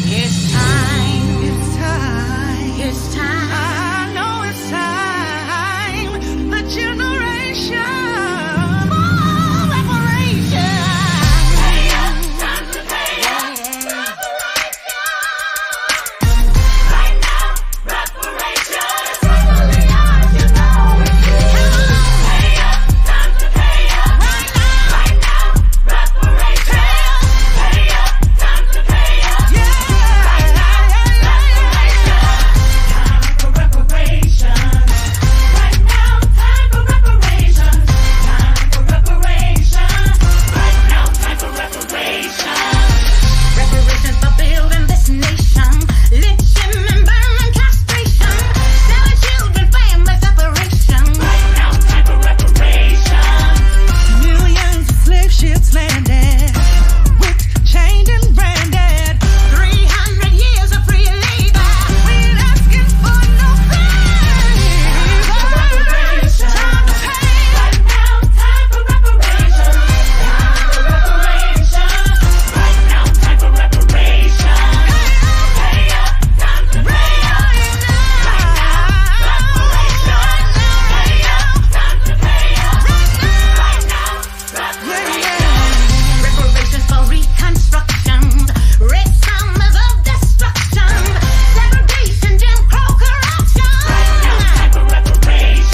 It's time. It's time. It's time. I know it's time. The generation for reparation. Pay up, time to pay up. Reparation. Right now, reparation. Finally ours, you know it's due. Pay up, time to pay up. Right now, reparation. Pay up, time to pay up. Right now, reparation. Time for reparations. Right now, time for reparations. Time for reparations. Right now, time for reparations. Reparations for building this nation. Lynching and burning castration. Selling children, family separation. Right now, time for reparations. Millions of slave ships landed, whipped, chained, and branded. 300 years of free labor. We ain't asking for no favor. Time to pay. Right now, time for reparations. Time for reparations. Right now, time for reparations. Pay up, time to pay up. Right now, reparations. Pay up, time to pay up. Right now, reparations. Reparations for reconstruction. Red summers of destruction. Segregation, Jim Crow corruption. Right now, time for reparations.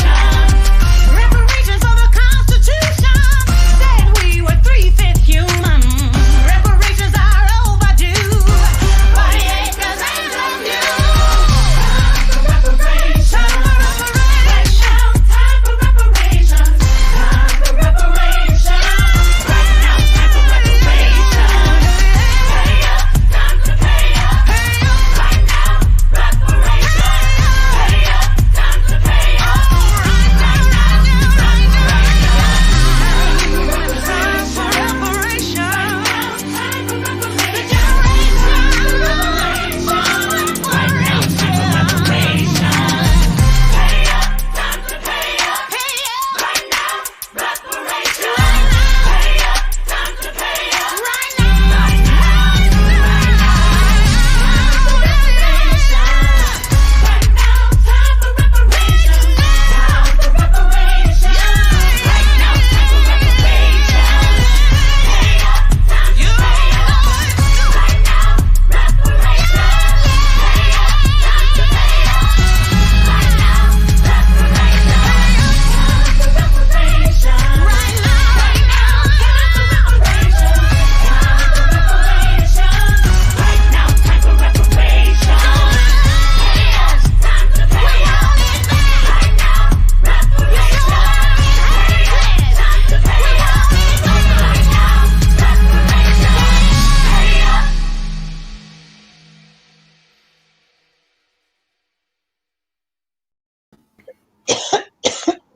Reparations for the Constitution. Said we were 3/5 human. Reparations are overdue. 40 acres and some new. Time for reparations. Time for reparations. Time for reparations. Time for reparations. Right now, time for reparations. Pay up, time to pay up. Right now, reparations. Pay up, time to pay up.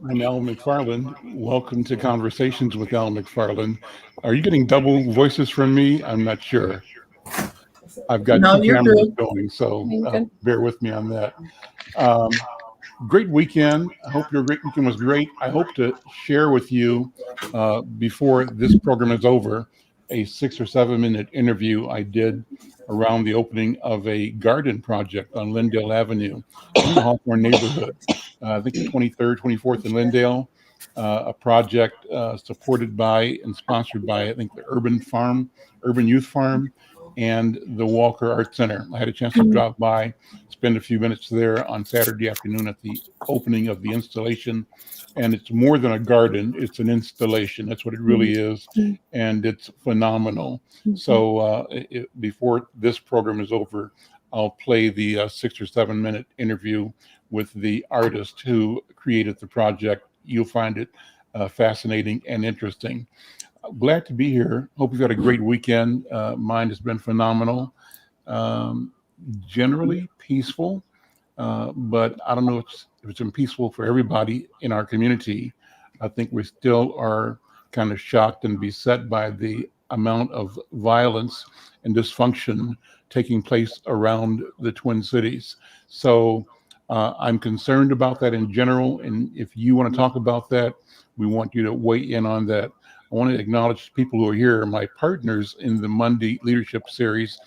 Right now, I'm Al McFarlane. Welcome to Conversations with Al McFarlane. Are you getting double voices from me? I'm not sure. I've got No, two you're cameras good. going, so You're good. bear with me on that. Great weekend. I hope your great weekend was great. I hope to share with you before this program is over a 6 or 7 minute interview I did around the opening of a garden project on Lindale Avenue in the Hawthorne neighborhood. I think the 23rd, 24th in Lindale, a project supported by and sponsored by, I think, the Urban Youth Farm, and the Walker Art Center. I had a chance to drop by, spend a few minutes there on Saturday afternoon at the opening of the installation. And it's more than a garden, it's an installation. That's what it really is. And it's phenomenal. So before this program is over, I'll play the 6 or 7 minute interview with the artist who created the project. You'll find it fascinating and interesting. Glad to be here. Hope you've had a great weekend. Mine has been phenomenal. Generally peaceful, but I don't know if it's been peaceful for everybody in our community. I think we still are kind of shocked and beset by the amount of violence and dysfunction taking place around the Twin Cities. So I'm concerned about that in general. And if you want to talk about that, we want you to weigh in on that. I want to acknowledge people who are here, my partners in the Monday Leadership Series,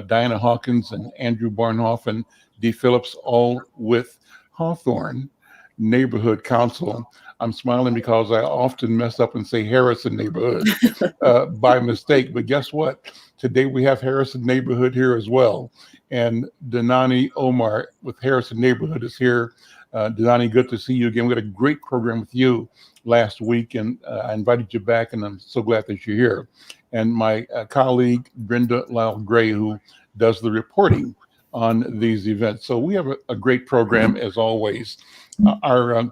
Diana Hawkins and Andrew Barnhoff and Dee Phillips, all with Hawthorne Neighborhood Council. I'm smiling because I often mess up and say Harrison Neighborhood by mistake. But guess what? Today we have Harrison Neighborhood here as well. And Danani Omar with Harrison Neighborhood is here. Danani, good to see you again. We had a great program with you last week, and I invited you back, and I'm so glad that you're here. And my colleague, Brenda Lyle Gray, who does the reporting on these events. So we have a great program as always. Our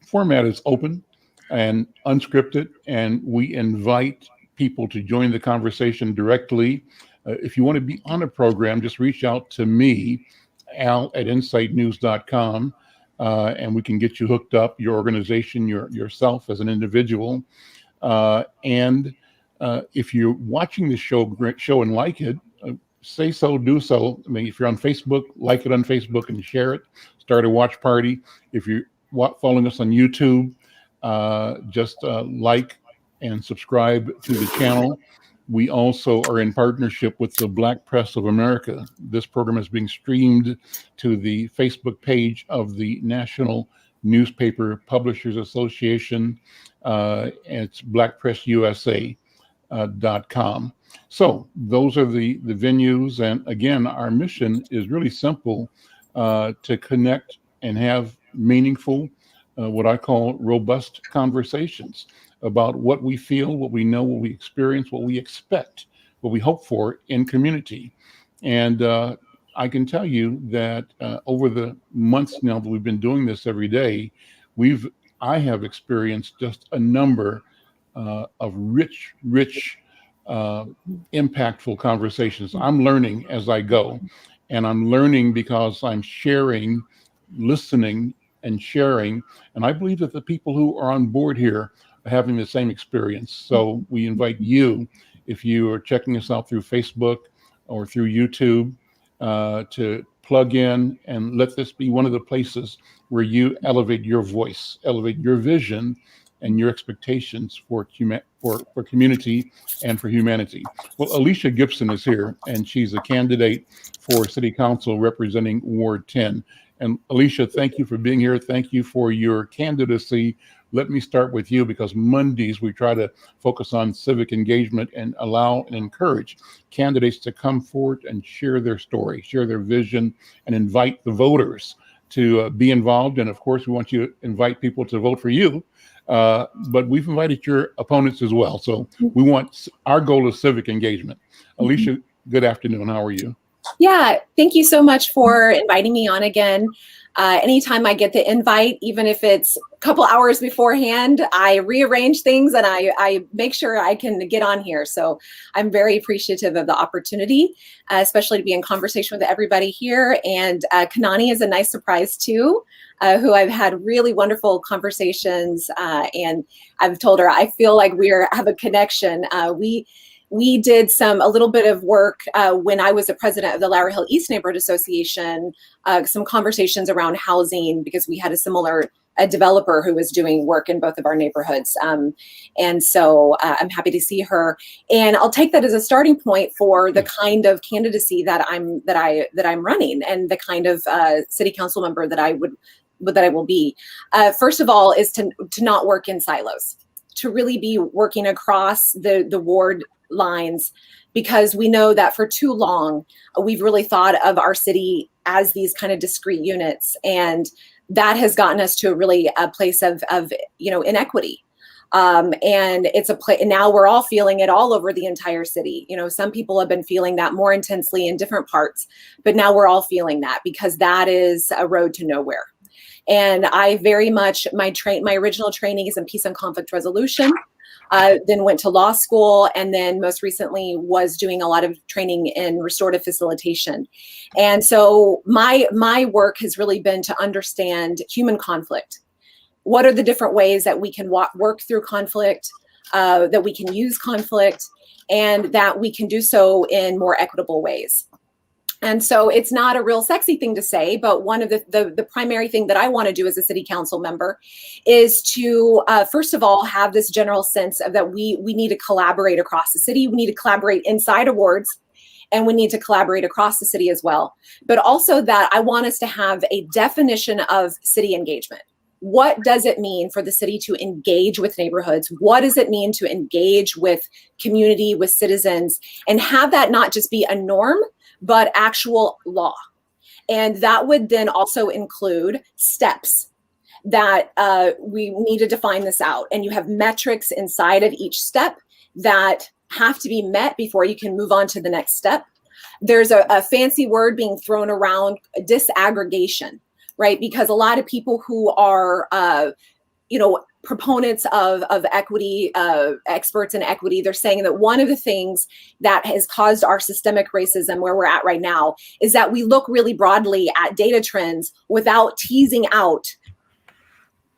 format is open and unscripted, and we invite people to join the conversation directly. If you want to be on a program, just reach out to me, al@insightnews.com, and we can get you hooked up, your organization, yourself as an individual. And if you're watching the show and like it, say so, do so. I mean, if you're on Facebook, like it on Facebook and share it. Start a watch party. If you're following us on YouTube, just like and subscribe to the channel. We also are in partnership with the Black Press of America. This program is being streamed to the Facebook page of the National Newspaper Publishers Association. It's blackpressusa.com. So those are the venues. And again, our mission is really simple, to connect and have meaningful, what I call robust conversations about what we feel, what we know, what we experience, what we expect, what we hope for in community. And I can tell you that over the months now that we've been doing this every day, I have experienced just a number of rich, impactful conversations. I'm learning as I go, and I'm learning because I'm sharing, listening, and sharing. And I believe that the people who are on board here are having the same experience. So we invite you, if you are checking us out through Facebook or through YouTube, to plug in and let this be one of the places where you elevate your voice, elevate your vision and your expectations for community and for humanity. Well, Alicia Gibson is here, and she's a candidate for City Council representing Ward 10. And Alicia, thank you for being here. Thank you for your candidacy. Let me start with you, because Mondays we try to focus on civic engagement and allow and encourage candidates to come forward and share their story, share their vision, and invite the voters to be involved. And of course, we want you to invite people to vote for you. But we've invited your opponents as well. So our goal is civic engagement. Alicia, good afternoon. How are you? Yeah, thank you so much for inviting me on again. Anytime I get the invite, even if it's a couple hours beforehand, I rearrange things and I make sure I can get on here. So I'm very appreciative of the opportunity, especially to be in conversation with everybody here. And Kanani is a nice surprise too, who I've had really wonderful conversations. And I've told her, I feel like we have a connection. We did a little bit of work when I was the president of the Lowry Hill East Neighborhood Association, some conversations around housing, because we had a developer who was doing work in both of our neighborhoods. And so I'm happy to see her. And I'll take that as a starting point for the kind of candidacy that I'm running, and the kind of city council member that I will be. First of all, is to not work in silos, to really be working across the ward lines, because we know that for too long we've really thought of our city as these kind of discrete units, and that has gotten us to a place of inequity. And it's and now we're all feeling it all over the entire city. Some people have been feeling that more intensely in different parts, but now we're all feeling that, because that is a road to nowhere. And I very much, my original training is in peace and conflict resolution. Then went to law school, and then most recently was doing a lot of training in restorative facilitation. And so my work has really been to understand human conflict. What are the different ways that we can work through conflict, that we can use conflict, and that we can do so in more equitable ways. And so it's not a real sexy thing to say, but one of the primary thing that I want to do as a city council member is to, first of all, have this general sense of that we need to collaborate across the city. We need to collaborate inside of wards, and we need to collaborate across the city as well. But also that I want us to have a definition of city engagement. What does it mean for the city to engage with neighborhoods? What does it mean to engage with community, with citizens, and have that not just be a norm, but actual law? And that would then also include steps that we need to define this out. And you have metrics inside of each step that have to be met before you can move on to the next step. There's a fancy word being thrown around, disaggregation, right? Because a lot of people who are, proponents of equity, experts in equity, they're saying that one of the things that has caused our systemic racism where we're at right now is that we look really broadly at data trends without teasing out,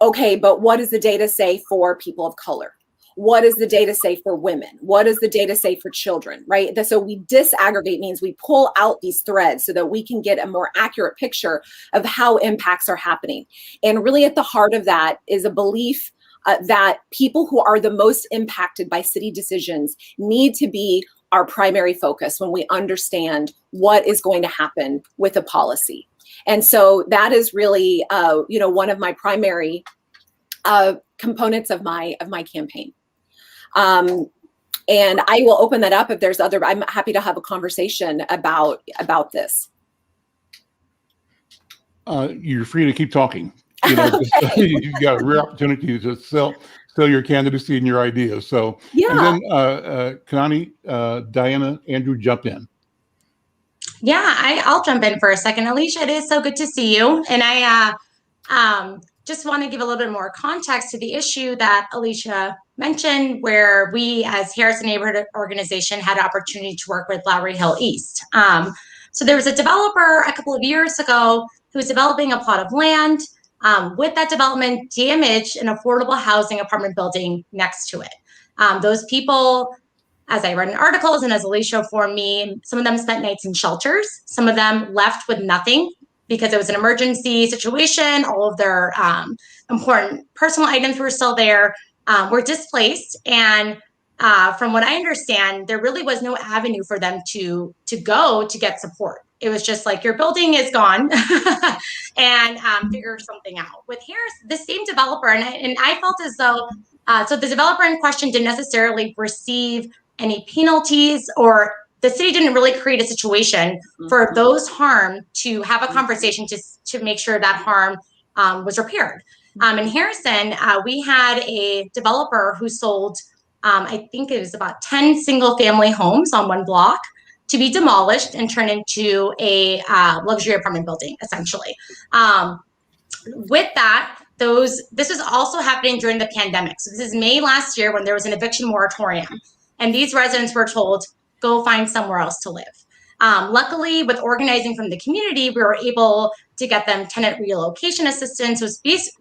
okay, but what does the data say for people of color? What does the data say for women? What does the data say for children, right? So we disaggregate means we pull out these threads so that we can get a more accurate picture of how impacts are happening. And really at the heart of that is a belief that people who are the most impacted by city decisions need to be our primary focus when we understand what is going to happen with a policy. And so that is really, one of my primary components of my campaign. And I will open that up if there's other. I'm happy to have a conversation about this. You're free to keep talking. You've got a real opportunity to sell your candidacy and your ideas. So yeah. And then Kanani, Diana, Andrew, jump in. Yeah, I'll jump in for a second. Alicia, it is so good to see you. And I just want to give a little bit more context to the issue that Alicia mentioned, where we as Harrison Neighborhood Organization had an opportunity to work with Lowry Hill East. So there was a developer a couple of years ago who was developing a plot of land. With that development, damaged an affordable housing apartment building next to it. Those people, as I read in articles and as Alicia informed me, some of them spent nights in shelters. Some of them left with nothing because it was an emergency situation. All of their important personal items were still there, were displaced. And from what I understand, there really was no avenue for them to go to get support. It was just like, your building is gone and figure something out. With Harris, the same developer, and I felt as though, so the developer in question didn't necessarily receive any penalties, or the city didn't really create a situation for those harmed to have a conversation to make sure that harm was repaired. In Harrison, we had a developer who sold, I think it was about 10 single family homes on one block to be demolished and turned into a luxury apartment building, essentially. With that, this was also happening during the pandemic. So this is May last year when there was an eviction moratorium. And these residents were told, go find somewhere else to live. Luckily, with organizing from the community, we were able to get them tenant relocation assistance,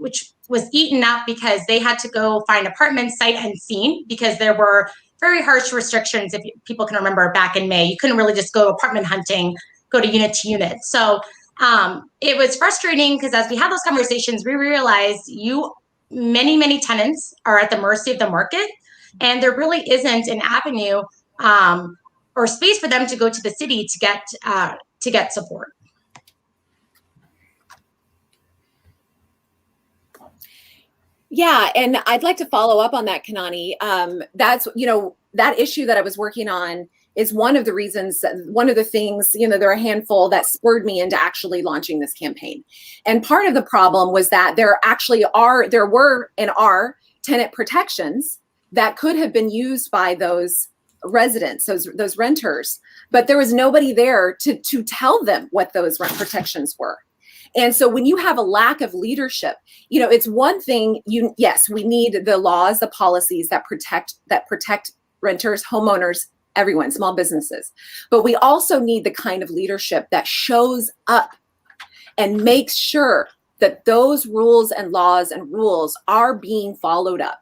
which was eaten up because they had to go find apartments sight unseen because there were very harsh restrictions. If people can remember back in May, you couldn't really just go apartment hunting, go to unit. So it was frustrating because as we had those conversations, we realized many tenants are at the mercy of the market, and there really isn't an avenue or space for them to go to the city to get support. Yeah, and I'd like to follow up on that, Kanani. That's, that issue that I was working on is one of the reasons, one of the things, there are a handful that spurred me into actually launching this campaign. And part of the problem was that there were and are tenant protections that could have been used by those residents, those renters, but there was nobody there to tell them what those rent protections were. And so when you have a lack of leadership, it's one thing, yes, we need the laws, the policies that protect renters, homeowners, everyone, small businesses. But we also need the kind of leadership that shows up and makes sure that those rules and laws and rules are being followed up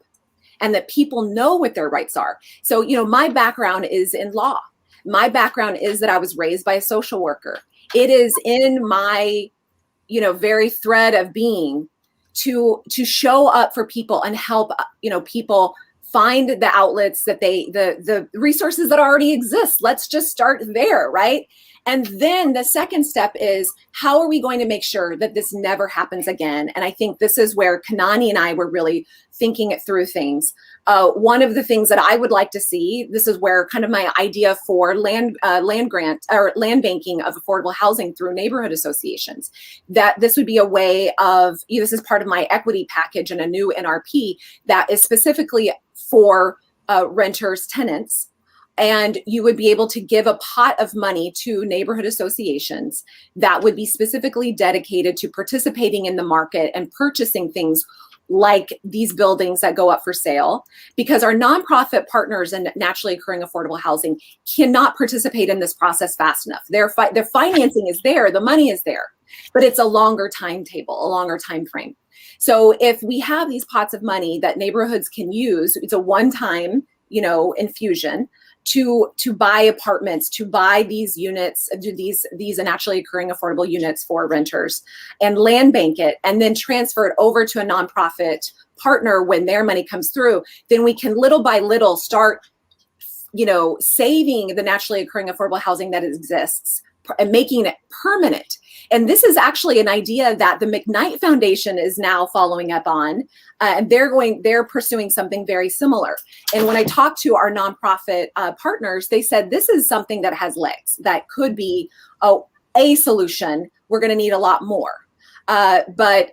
and that people know what their rights are. So, my background is in law. My background is that I was raised by a social worker. It is in my, very thread of being to show up for people and help, people find the outlets that the resources that already exist. Let's just start there, right? And then the second step is, how are we going to make sure that this never happens again? And I think this is where Kanani and I were really thinking it through things. One of the things that I would like to see, this is where kind of my idea for land grant or land banking of affordable housing through neighborhood associations, that this would be a way of, this is part of my equity package and a new NRP that is specifically for renters, tenants. And you would be able to give a pot of money to neighborhood associations that would be specifically dedicated to participating in the market and purchasing things like these buildings that go up for sale, because our nonprofit partners in naturally occurring affordable housing cannot participate in this process fast enough. Their financing is there, the money is there, but it's a longer timetable, a longer time frame. So if we have these pots of money that neighborhoods can use, it's a one-time, infusion to buy apartments, to buy these units, these naturally occurring affordable units for renters, and land bank it, and then transfer it over to a nonprofit partner when their money comes through, then we can little by little start, saving the naturally occurring affordable housing that exists and making it permanent. And this is actually an idea that the McKnight Foundation is now following up on, and they're pursuing something very similar. And when I talked to our nonprofit partners, they said this is something that has legs, that could be a solution. We're going to need a lot more, but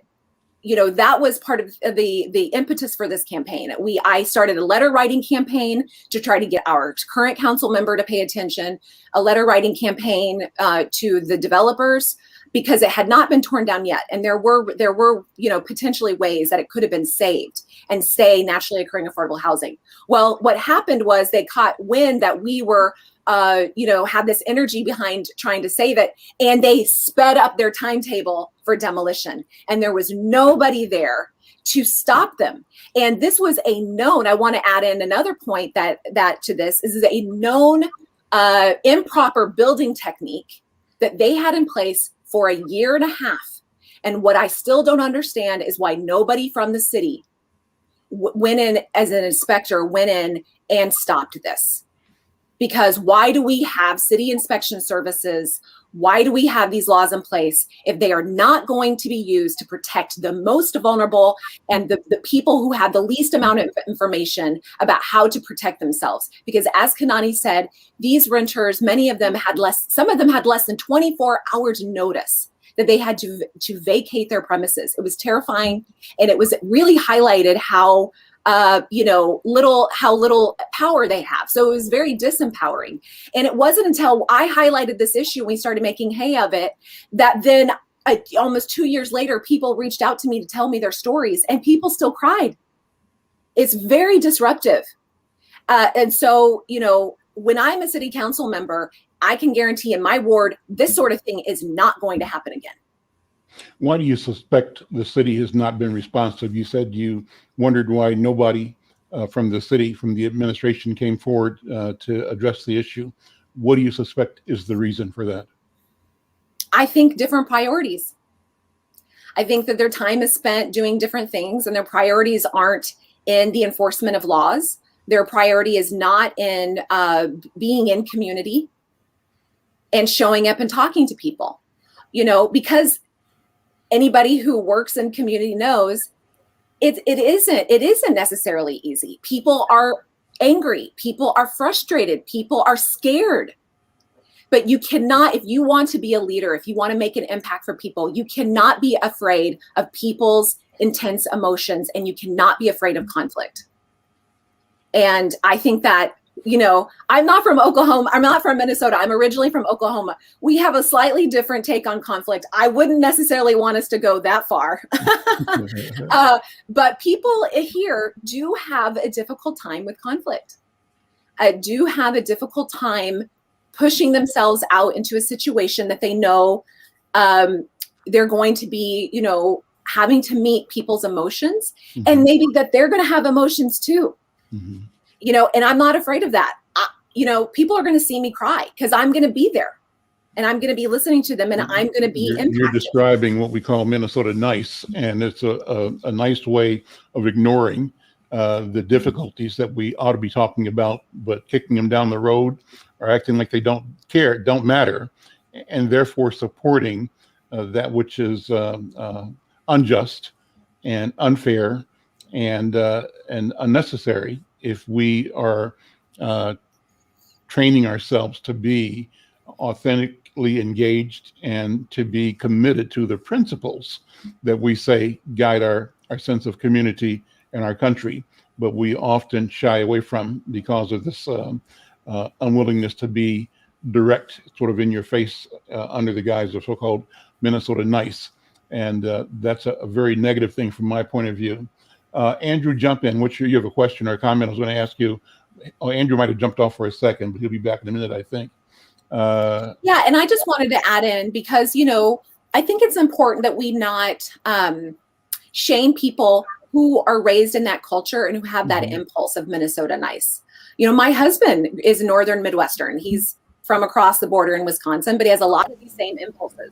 that was part of the impetus for this campaign. I started a letter writing campaign to try to get our current council member to pay attention, a letter writing campaign to the developers, because it had not been torn down yet. And there were potentially ways that it could have been saved and stay naturally occurring affordable housing. Well, what happened was they caught wind that we were had this energy behind trying to save it, and they sped up their timetable for demolition, and there was nobody there to stop them. And this was a known, I want to add in another point that to this is a known improper building technique that they had in place for a year and a half. And what I still don't understand is why nobody from the city went in as an inspector, went in and stopped this. Because why do we have city inspection services? Why do we have these laws in place if they are not going to be used to protect the most vulnerable and the people who have the least amount of information about how to protect themselves? Because as Kanani said, these renters, many of them some of them had less than 24 hours notice that they had to vacate their premises. It was terrifying, and it was really highlighted how little power they have. So it was very disempowering. And it wasn't until I highlighted this issue and we started making hay of it that then almost 2 years later, people reached out to me to tell me their stories, and people still cried. It's very disruptive. And so, when I'm a city council member, I can guarantee in my ward, this sort of thing is not going to happen again. Why do you suspect the city has not been responsive? You said you wondered why nobody from the city, from the administration, came forward to address the issue. What do you suspect is the reason for that? I think different priorities. I think that their time is spent doing different things, and their priorities aren't in the enforcement of laws. Their priority is not in being in community and showing up and talking to people, because anybody who works in community knows it isn't necessarily easy. People are angry. People are frustrated. People are scared. But you cannot, if you want to be a leader, if you want to make an impact for people, you cannot be afraid of people's intense emotions, and you cannot be afraid of conflict. And I think that, I'm not from Oklahoma. I'm not from Minnesota. I'm originally from Oklahoma. We have a slightly different take on conflict. I wouldn't necessarily want us to go that far. But people here do have a difficult time with conflict. Do have a difficult time pushing themselves out into a situation that they know they're going to be, having to meet people's emotions, and maybe that they're going to have emotions too. Mm-hmm. And I'm not afraid of that. people are going to see me cry because I'm going to be there and I'm going to be listening to them and I'm going to be You're impacted. describing what we call Minnesota nice, and it's a nice way of ignoring the difficulties that we ought to be talking about, but kicking them down the road or acting like they don't care, don't matter, and therefore supporting that which is unjust and unfair and unnecessary if we are training ourselves to be authentically engaged and to be committed to the principles that we say guide our sense of community and our country, but we often shy away from because of this unwillingness to be direct, sort of in your face, under the guise of so-called Minnesota nice. And that's a very negative thing from my point of view. Andrew, jump in. You have a question or a comment? I was going to ask you. Oh, Andrew might have jumped off for a second, but he'll be back in a minute, I think. Yeah, and I just wanted to add in because, I think it's important that we not shame people who are raised in that culture and who have that impulse of Minnesota nice. My husband is Northern Midwestern. He's from across the border in Wisconsin, but he has a lot of these same impulses.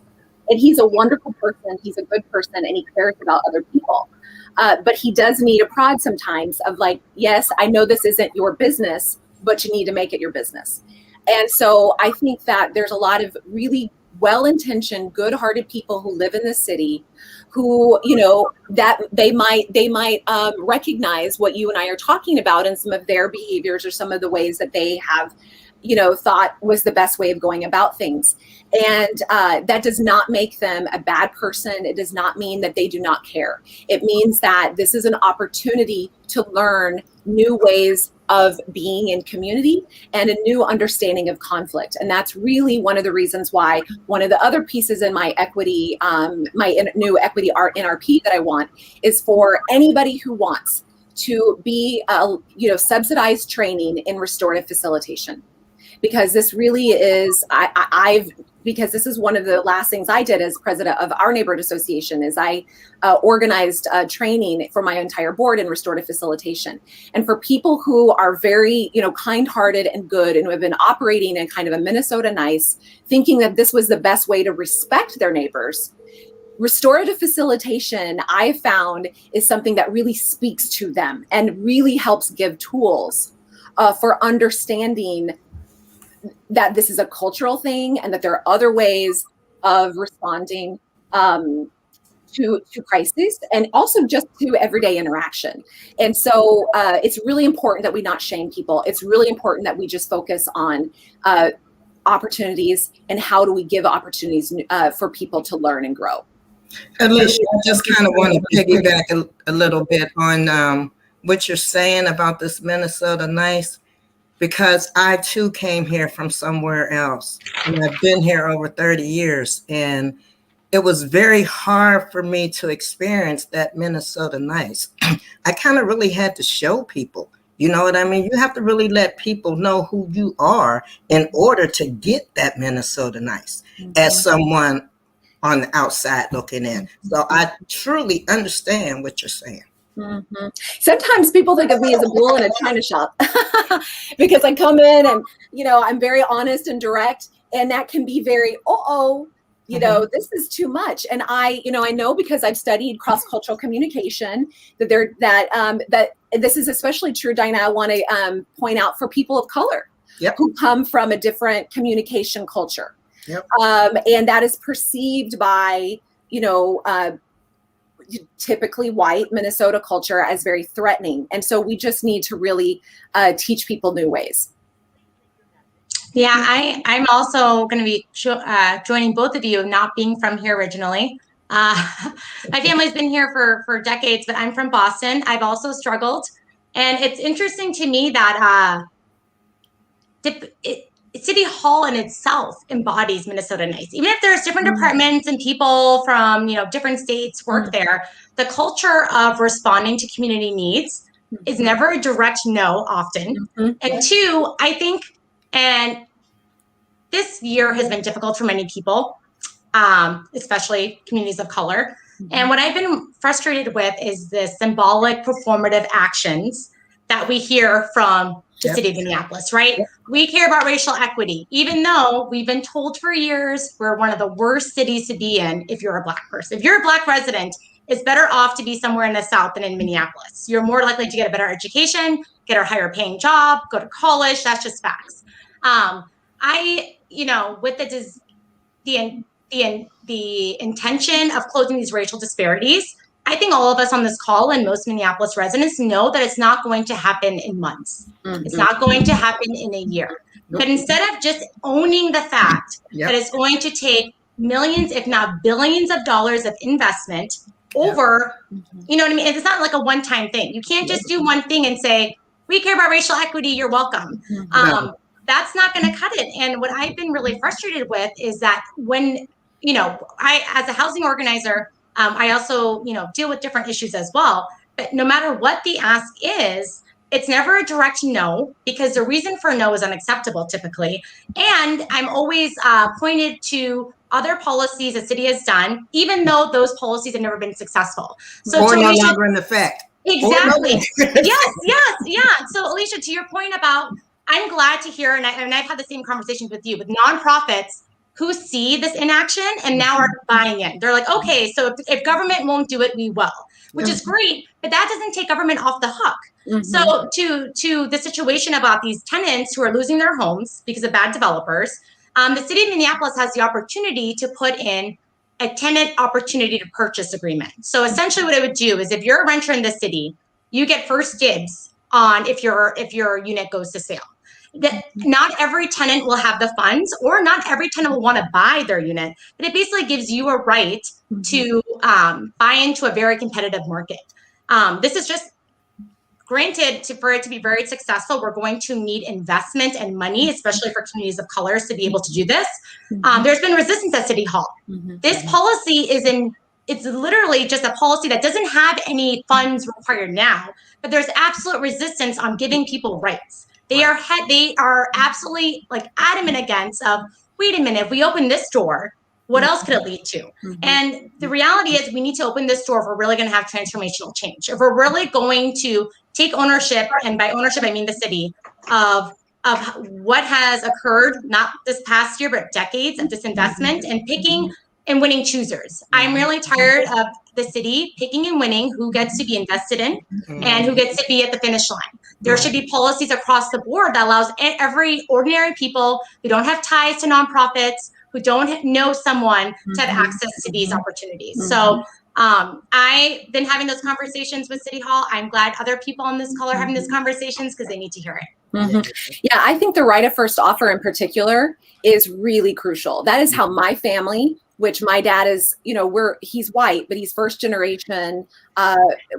And he's a wonderful person. He's a good person, and he cares about other people. But he does need a prod sometimes of like, yes, I know this isn't your business, but you need to make it your business. And so I think that there's a lot of really well-intentioned, good-hearted people who live in the city who, that they might recognize what you and I are talking about in some of their behaviors or some of the ways that they have, thought was the best way of going about things. And that does not make them a bad person. It does not mean that they do not care. It means that this is an opportunity to learn new ways of being in community and a new understanding of conflict. And that's really one of the reasons why one of the other pieces in my equity, new equity art NRP that I want is for anybody who wants to be, subsidized training in restorative facilitation. Because this really is, because this is one of the last things I did as president of our neighborhood association is I organized training for my entire board in restorative facilitation. And for people who are very, kind-hearted and good and who have been operating in kind of a Minnesota nice, thinking that this was the best way to respect their neighbors, restorative facilitation, I found, is something that really speaks to them and really helps give tools for understanding that this is a cultural thing and that there are other ways of responding to crises and also just to everyday interaction. And so it's really important that we not shame people. It's really important that we just focus on opportunities and how do we give opportunities for people to learn and grow. Alicia, I just kind of want to piggyback a little bit on what you're saying about this Minnesota nice. Because I too came here from somewhere else, and I've been here over 30 years, and it was very hard for me to experience that Minnesota nice. I kind of really had to show people, you know what I mean? You have to really let people know who you are in order to get that Minnesota nice as someone on the outside looking in. So I truly understand what you're saying. Mm-hmm. Sometimes people think of me as a bull in a china shop because I come in and, I'm very honest and direct, and that can be very, this is too much. And I know because I've studied cross-cultural communication that this is especially true, Dinah. I want to point out for people of color who come from a different communication culture. Yep. And that is perceived by, typically white Minnesota culture as very threatening. And so we just need to really teach people new ways. Yeah, I'm also going to be joining both of you, not being from here originally. My family's been here for decades, but I'm from Boston. I've also struggled. And it's interesting to me that City Hall in itself embodies Minnesota nice. Even if there's different departments and people from different states work there, the culture of responding to community needs is never a direct no often. And two, I think, and this year has been difficult for many people, especially communities of color. And what I've been frustrated with is the symbolic performative actions that we hear from the city of Minneapolis, right? We care about racial equity, even though we've been told for years we're one of the worst cities to be in if you're a Black person. If you're a Black resident, it's better off to be somewhere in the South than in Minneapolis. You're more likely to get a better education, get a higher paying job, go to college. That's just facts. With the intention of closing these racial disparities, I think all of us on this call and most Minneapolis residents know that it's not going to happen in months. It's not going to happen in a year. But instead of just owning the fact that it's going to take millions, if not billions of dollars of investment over, you know what I mean? It's not like a one-time thing. You can't just do one thing and say, we care about racial equity, you're welcome. That's not going to cut it. And what I've been really frustrated with is that when, I, as a housing organizer, I also, deal with different issues as well. But no matter what the ask is, it's never a direct no, because the reason for no is unacceptable typically. And I'm always pointed to other policies the city has done, even though those policies have never been successful. So or no longer in effect. Exactly. yes. So Alicia, to your point about, I'm glad to hear, and I've had the same conversations with you, with nonprofits who see this inaction and now are buying it. They're like, okay, so if government won't do it, we will, which is great, but that doesn't take government off the hook. So to the situation about these tenants who are losing their homes because of bad developers, the city of Minneapolis has the opportunity to put in a tenant opportunity to purchase agreement. So essentially what it would do is if you're a renter in the city, you get first dibs on if your unit goes to sale. That not every tenant will have the funds, or not every tenant will want to buy their unit, but it basically gives you a right to buy into a very competitive market. This is just granted, for it to be very successful, we're going to need investment and money, especially for communities of colors, to be able to do this. There's been resistance at City Hall. This policy it's literally just a policy that doesn't have any funds required now, but there's absolute resistance on giving people rights. They are absolutely adamant against wait a minute, if we open this door, what else could it lead to? And the reality is we need to open this door if we're really going to have transformational change. If we're really going to take ownership, and by ownership, I mean the city, of what has occurred, not this past year, but decades of disinvestment and picking and winning choosers. I'm really tired of the city picking and winning who gets to be invested in and who gets to be at the finish line. There should be policies across the board that allows every ordinary people who don't have ties to nonprofits, who don't know someone, to have access to these opportunities. So I've been having those conversations with City Hall. I'm glad other people on this call are having these conversations because they need to hear it. Yeah, I think the right of first offer in particular is really crucial. That is how my family, which my dad is, he's white, but he's first generation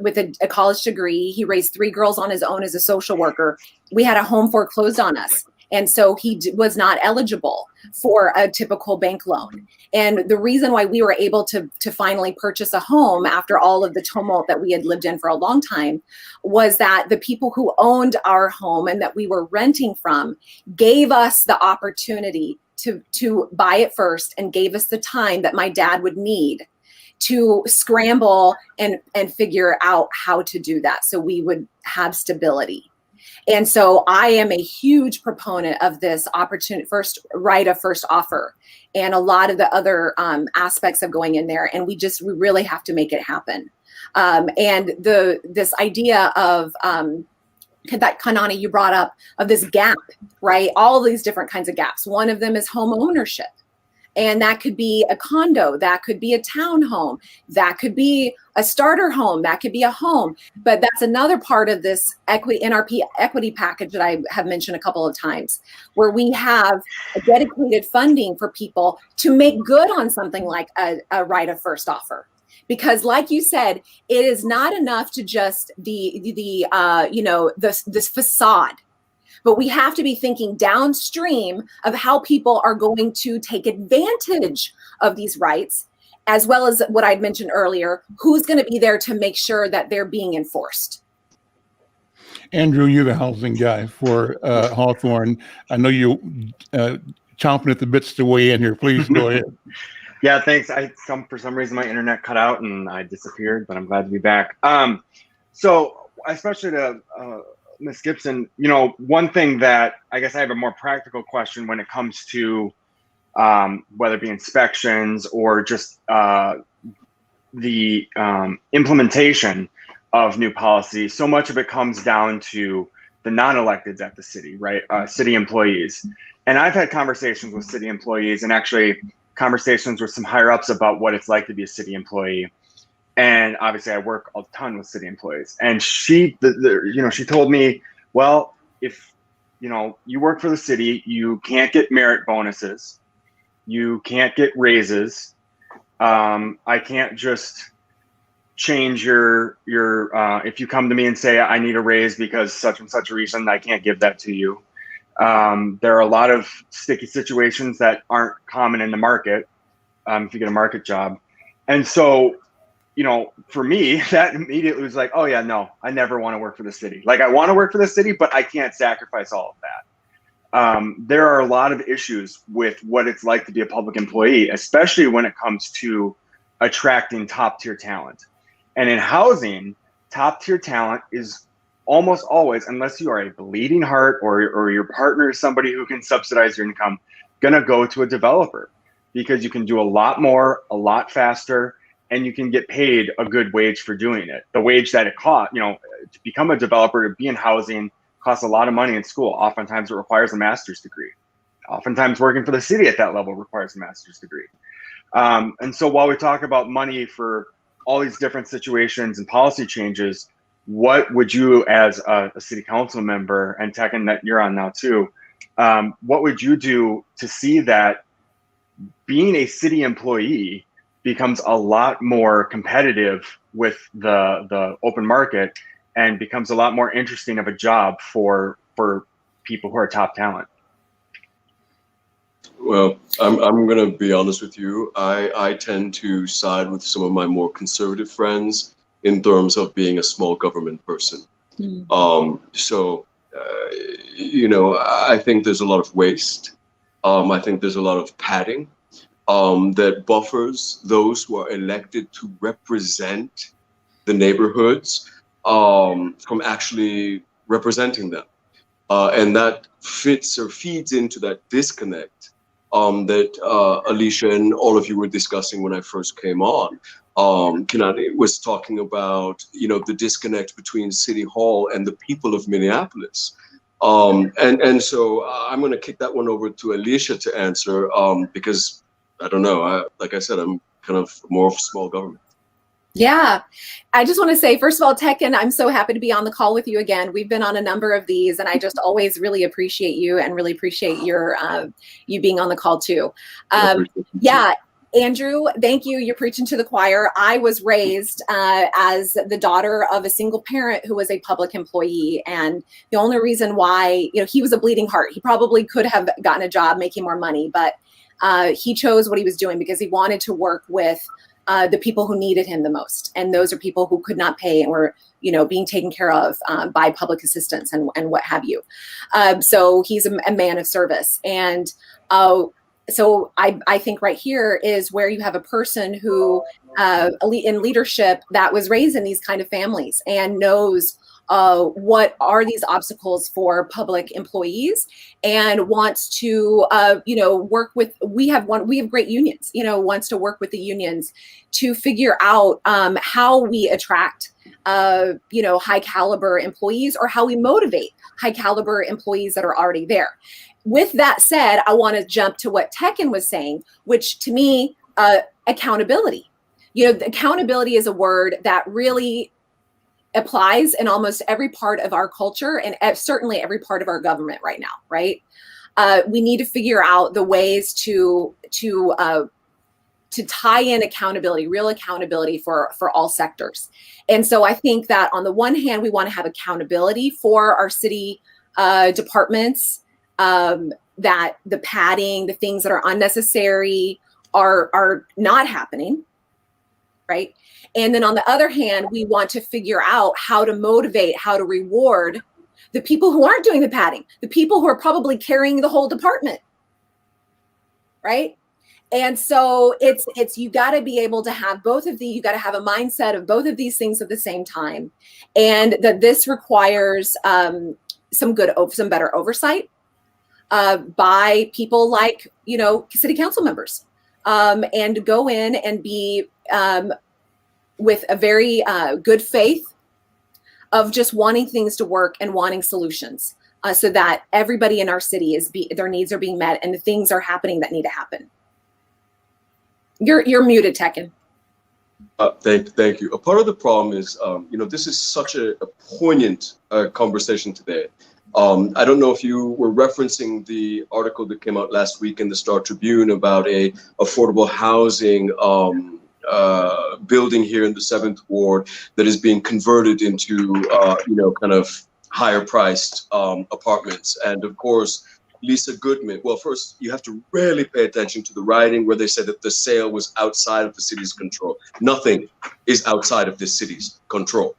with a college degree. He raised 3 girls on his own as a social worker. We had a home foreclosed on us. And so he was not eligible for a typical bank loan. And the reason why we were able to finally purchase a home after all of the tumult that we had lived in for a long time was that the people who owned our home and that we were renting from gave us the opportunity to buy it first, and gave us the time that my dad would need to scramble and figure out how to do that so we would have stability. And so I am a huge proponent of this right of first offer and a lot of the other aspects of going in there. And we really have to make it happen. And this idea of that, Kanani, you brought up, of this gap, right? All these different kinds of gaps. One of them is home ownership. And that could be a condo, that could be a townhome, that could be a starter home, that could be a home. But that's another part of this NRP equity package that I have mentioned a couple of times, where we have a dedicated funding for people to make good on something like a right of first offer. Because like you said, it is not enough to just this facade. But we have to be thinking downstream of how people are going to take advantage of these rights, as well as what I'd mentioned earlier, who's going to be there to make sure that they're being enforced. Andrew, you're the housing guy for Hawthorne. I know you're chomping at the bits to weigh in here. Please go ahead. Yeah, thanks. For some reason, my internet cut out and I disappeared, but I'm glad to be back. So especially to Ms. Gibson, you know, one thing that I guess I have a more practical question when it comes to whether it be inspections or just the implementation of new policy. So much of it comes down to the non-electeds at the city, right? City employees. And I've had conversations with city employees, and actually conversations with some higher ups about what it's like to be a city employee. And obviously I work a ton with city employees. And she told me, well, if, you know, you work for the city, you can't get merit bonuses. You can't get raises. I can't just change your if you come to me and say I need a raise because such and such a reason, I can't give that to you. There are a lot of sticky situations that aren't common in the market if you get a market job. And so, you know, for me, that immediately was like, oh yeah, no, I never want to work for the city. Like, I want to work for the city, but I can't sacrifice all of that. There are a lot of issues with what it's like to be a public employee, especially when it comes to attracting top tier talent. And in housing, top tier talent is almost always, unless you are a bleeding heart or your partner is somebody who can subsidize your income, gonna go to a developer because you can do a lot more, a lot faster, and you can get paid a good wage for doing it. The wage that it costs, you know, to become a developer, to be in housing, costs a lot of money in school. Oftentimes it requires a master's degree. Oftentimes working for the city at that level requires a master's degree. And so while we talk about money for all these different situations and policy changes, what would you, as a city council member, and Tekken, that you're on now too, what would you do to see that being a city employee becomes a lot more competitive with the open market and becomes a lot more interesting of a job for people who are top talent? Well, I'm going to be honest with you. I tend to side with some of my more conservative friends in terms of being a small government person. You know, I think there's a lot of waste. I think there's a lot of padding that buffers those who are elected to represent the neighborhoods from actually representing them. And that fits or feeds into that disconnect that Alicia and all of you were discussing when I first came on. Kinani was talking about, you know, the disconnect between City Hall and the people of Minneapolis. And so I'm going to kick that one over to Alicia to answer because I don't know. Like I said, I'm kind of more of small government. Yeah, I just want to say, first of all, Tekken, I'm so happy to be on the call with you again. We've been on a number of these, and I just always really appreciate you and really appreciate your you being on the call too. Yeah, Andrew, thank you. You're preaching to the choir. I was raised as the daughter of a single parent who was a public employee, and the only reason why, you know, he was a bleeding heart. He probably could have gotten a job making more money, but he chose what he was doing because he wanted to work with the people who needed him the most. And those are people who could not pay and were, you know, being taken care of by public assistance and what have you. So he's a man of service. And so I think right here is where you have a person who in leadership that was raised in these kind of families and knows what are these obstacles for public employees and wants to, you know, work with, we have great unions, you know, wants to work with the unions to figure out how we attract, you know, high caliber employees or how we motivate high caliber employees that are already there. With that said, I want to jump to what Tekken was saying, which to me, accountability. You know, accountability is a word that really applies in almost every part of our culture and certainly every part of our government right now, right? We need to figure out the ways to tie in accountability, real accountability for all sectors. And so I think that on the one hand, we want to have accountability for our city departments, that the padding, the things that are unnecessary are not happening, right? And then on the other hand, we want to figure out how to motivate, how to reward the people who aren't doing the padding, the people who are probably carrying the whole department, right? And so it's you got to be able to have both of these, you got to have a mindset of both of these things at the same time. And that this requires some better oversight by people like, city council members, and go in and be with a very good faith of just wanting things to work and wanting solutions, so that everybody in our city their needs are being met and things are happening that need to happen. You're muted, Tekken. Thank you. A part of the problem is, this is such a poignant conversation today. I don't know if you were referencing the article that came out last week in the Star Tribune about a affordable housing building here in the 7th Ward that is being converted into, kind of higher priced apartments. And of course, Lisa Goodman. Well, first, you have to really pay attention to the writing where they said that the sale was outside of the city's control. Nothing is outside of this city's control.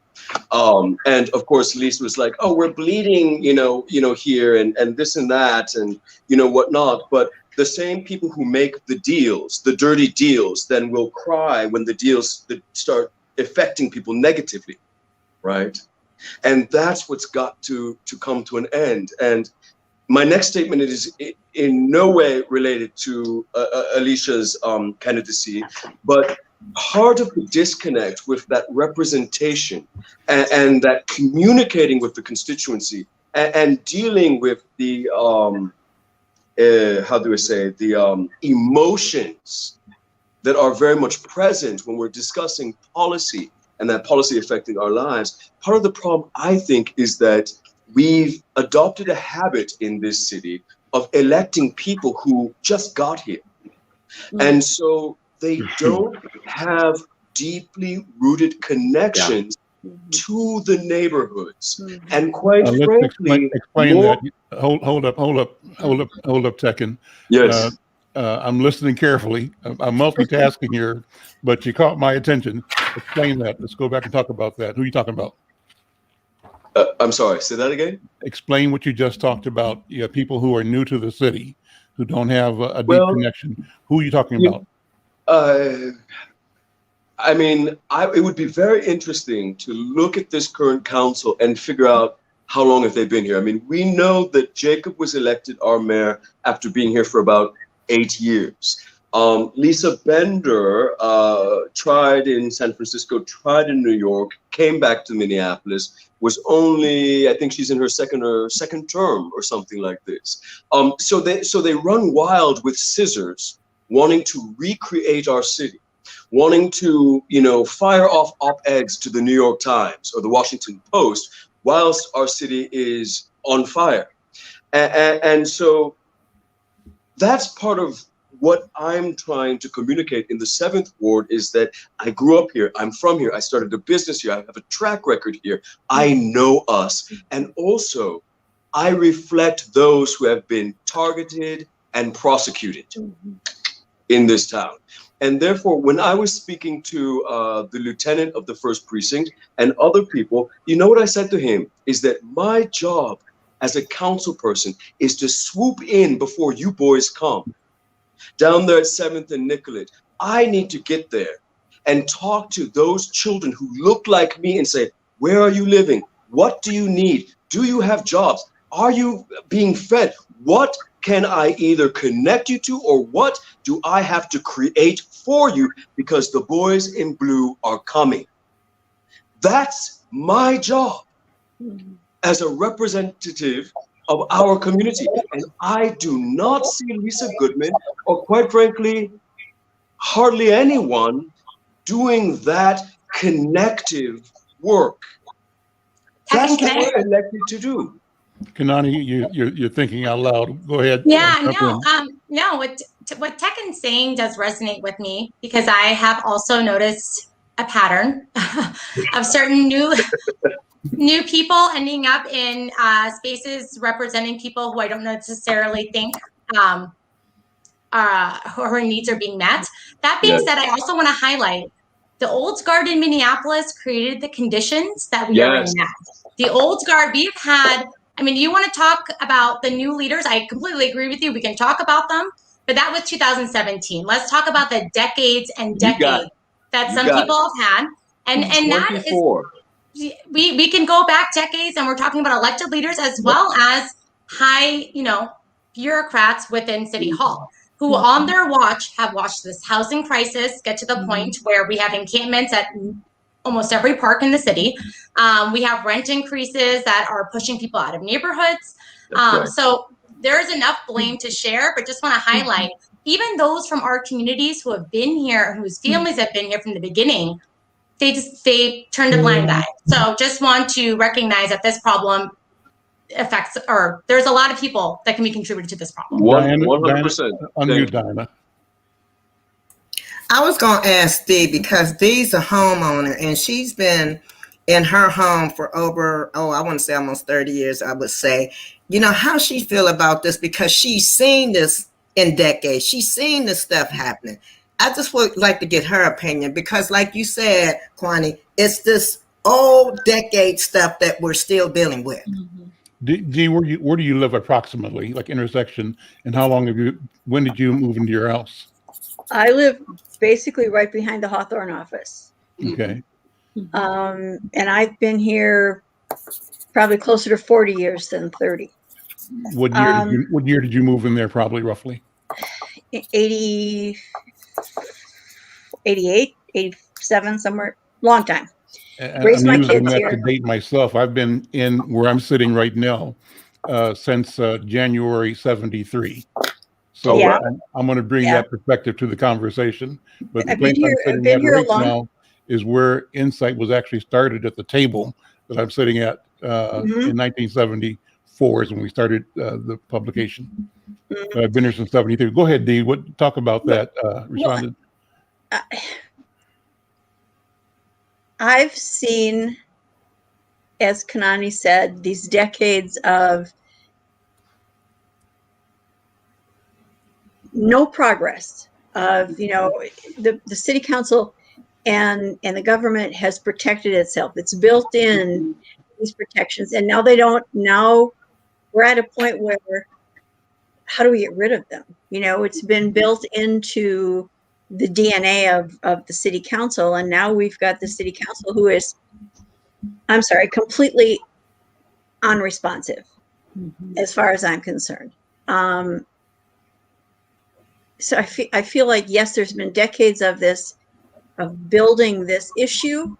And of course, Lisa was like, oh, we're bleeding, here and this and that and, whatnot. But the same people who make the deals, the dirty deals, then will cry when the deals that start affecting people negatively, right? And that's what's got to come to an end. And my next statement is in no way related to Alicia's candidacy, but part of the disconnect with that representation and that communicating with the constituency and dealing with the, emotions that are very much present when we're discussing policy and that policy affecting our lives. Part of the problem, I think, is that we've adopted a habit in this city of electing people who just got here. And so they don't have deeply rooted connections to the neighborhoods. And quite frankly, explain that. Hold up, Tekken. Yes. I'm listening carefully. I'm multitasking here, but you caught my attention. Explain that. Let's go back and talk about that. Who are you talking about? I'm sorry, say that again? Explain what you just talked about. You have people who are new to the city, who don't have a deep connection. Who are you talking about? It would be very interesting to look at this current council and figure out how long have they been here. I mean, we know that Jacob was elected our mayor after being here for about 8 years. Lisa Bender tried in San Francisco, tried in New York, came back to Minneapolis, was only, I think she's in her second term or something like this. So they run wild with scissors, wanting to recreate our city, wanting to, fire off op-eds to the New York Times or the Washington Post whilst our city is on fire. And so that's part of what I'm trying to communicate in the 7th Ward is that I grew up here. I'm from here. I started a business here. I have a track record here. I know us. And also, I reflect those who have been targeted and prosecuted in this town. And therefore, when I was speaking to the lieutenant of the 1st Precinct and other people, you know what I said to him is that my job as a council person is to swoop in before you boys come. Down there at 7th and Nicollet, I need to get there and talk to those children who look like me and say, where are you living? What do you need? Do you have jobs? Are you being fed? What can I either connect you to or what do I have to create for you because the boys in blue are coming? That's my job as a representative of our community. And I do not see Lisa Goodman, or quite frankly, hardly anyone doing that connective work. That's what we're elected to do. Kanani, you're thinking out loud. Go ahead. Yeah, no, what Tekken's saying does resonate with me because I have also noticed a pattern of certain new people ending up in spaces representing people who I don't necessarily think her needs are being met. That being said, I also want to highlight the Old Guard in Minneapolis created the conditions that we are in now. The Old Guard, we've had, you want to talk about the new leaders? I completely agree with you. We can talk about them, but that was 2017. Let's talk about the decades and decades that some people have had. And that is we can go back decades, and we're talking about elected leaders as well as high, bureaucrats within City Hall who on their watch have watched this housing crisis get to the point where we have encampments at almost every park in the city. We have rent increases that are pushing people out of neighborhoods. Right. So there's enough blame to share, but just want to highlight, even those from our communities who have been here, whose families have been here from the beginning, they turned a blind eye. So just want to recognize that this problem affects, or there's a lot of people that can be contributed to this problem. 100%. Unmute Diana. I was going to ask Dee, because Dee's a homeowner and she's been in her home for over, I want to say almost 30 years, I would say. How she feel about this, because she's seen this in decades. She's seen this stuff happening. I just would like to get her opinion, because like you said, Kwani, it's this old decade stuff that we're still dealing with. Dee, where do you live approximately, like intersection, and when did you move into your house? I live basically right behind the Hawthorne office. Okay. And I've been here probably closer to 40 years than 30. What year did you move in there, probably, roughly? 80, 88, 87, somewhere. Long time. Raised I'm my using kids that here. to date myself. I've been in where I'm sitting right now since January 73. So Yeah. I'm going to bring that perspective to the conversation. But the I've been place here- I'm I've sitting been at here a right long- now is where Insight was actually started, at the table that I'm sitting at in 1974 is when we started the publication. But I've been here since 73. Go ahead, Dee. Talk about that, responded. I've seen, as Kanani said, these decades of no progress. Of the city council and the government has protected itself. It's built in these protections, and now they don't. Now we're at a point where, how do we get rid of them? It's been built into the DNA of the city council, and now we've got the city council who is, I'm sorry, completely unresponsive as far as I'm concerned. So I feel like, yes, there's been decades of this, of building this issue.